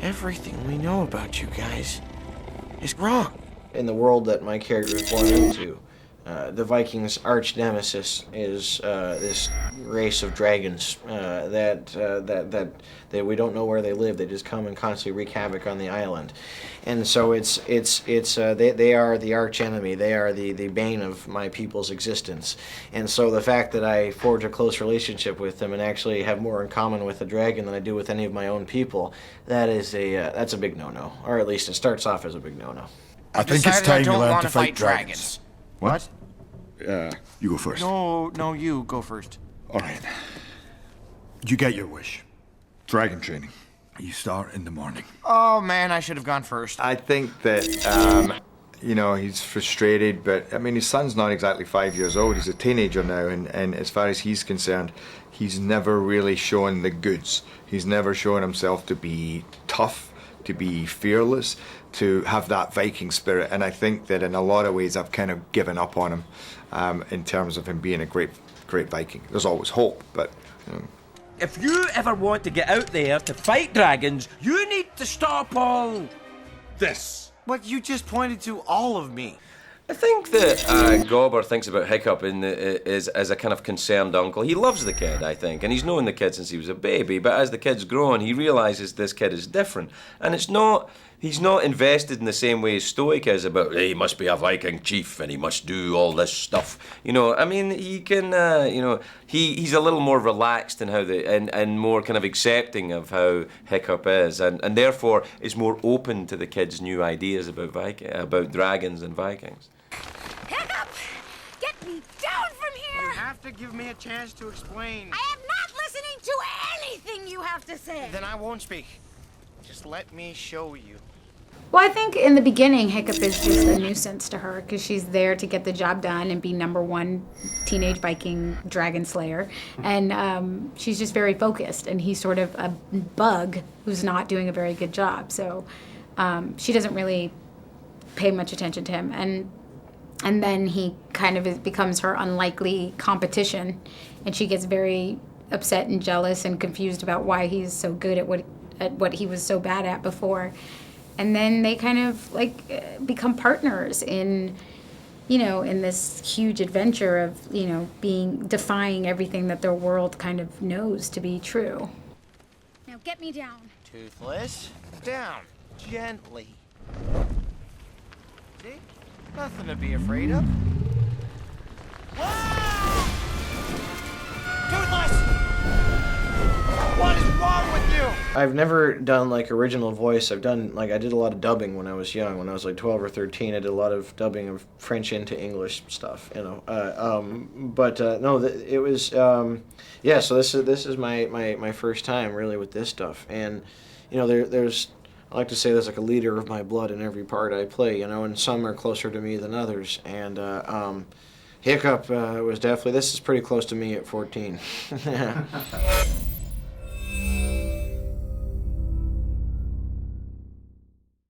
Everything we know about you guys is wrong. In the world that my character is born into, the Vikings' arch nemesis is this race of dragons that we don't know where they live. They just come and constantly wreak havoc on the island, and so they are the arch enemy. They are the bane of my people's existence, and so the fact that I forge a close relationship with them and actually have more in common with a dragon than I do with any of my own people, that's a big no-no, or at least it starts off as a big no-no. I think it's time you learn to fight dragons. What? You go first. No, you go first. All right. You get your wish. Dragon training. You start in the morning. Oh, man, I should have gone first. I think that, you know, he's frustrated, but, I mean, his son's not exactly 5 years old. He's a teenager now, and as far as he's concerned, he's never really shown the goods. He's never shown himself to be tough, to be fearless, to have that Viking spirit, and I think that in a lot of ways I've kind of given up on him in terms of him being a great Viking. There's always hope, but... If you ever want to get out there to fight dragons, you need to stop all this. But you just pointed to all of me. I think that Gobber thinks about Hiccup as a kind of concerned uncle. He loves the kid, I think, and he's known the kid since he was a baby, but as the kid's grown, he realizes this kid is different. And he's not invested in the same way as STOKCK is about, hey, he must be a Viking chief and he must do all this stuff. You know, I mean, he can, you know, he's a little more relaxed in how and more kind of accepting of how Hiccup is, and therefore is more open to the kid's new ideas about dragons and Vikings. Hiccup! Get me down from here! You have to give me a chance to explain. I am not listening to anything you have to say! Then I won't speak. Just let me show you. Well, I think in the beginning, Hiccup is just a nuisance to her because she's there to get the job done and be #1 teenage Viking dragon slayer. And she's just very focused, and he's sort of a bug who's not doing a very good job. So she doesn't really pay much attention to him. And then he kind of becomes her unlikely competition, and she gets very upset and jealous and confused about why he's so good at what he was so bad at before. And then they kind of like become partners in, you know, in this huge adventure of, you know, defying everything that their world kind of knows to be true. Now get me down. Toothless, down, gently. See? Nothing to be afraid of. Whoa! Toothless! What is wrong with you? I've never done like original voice. I did a lot of dubbing when I was young. When I was like 12 or 13, I did a lot of dubbing of French into English stuff, you know. No, it was, yeah, so this is my first time really with this stuff. And, you know, I like to say there's like a leader of my blood in every part I play, you know, and some are closer to me than others. And Hiccup was definitely, this is pretty close to me at 14.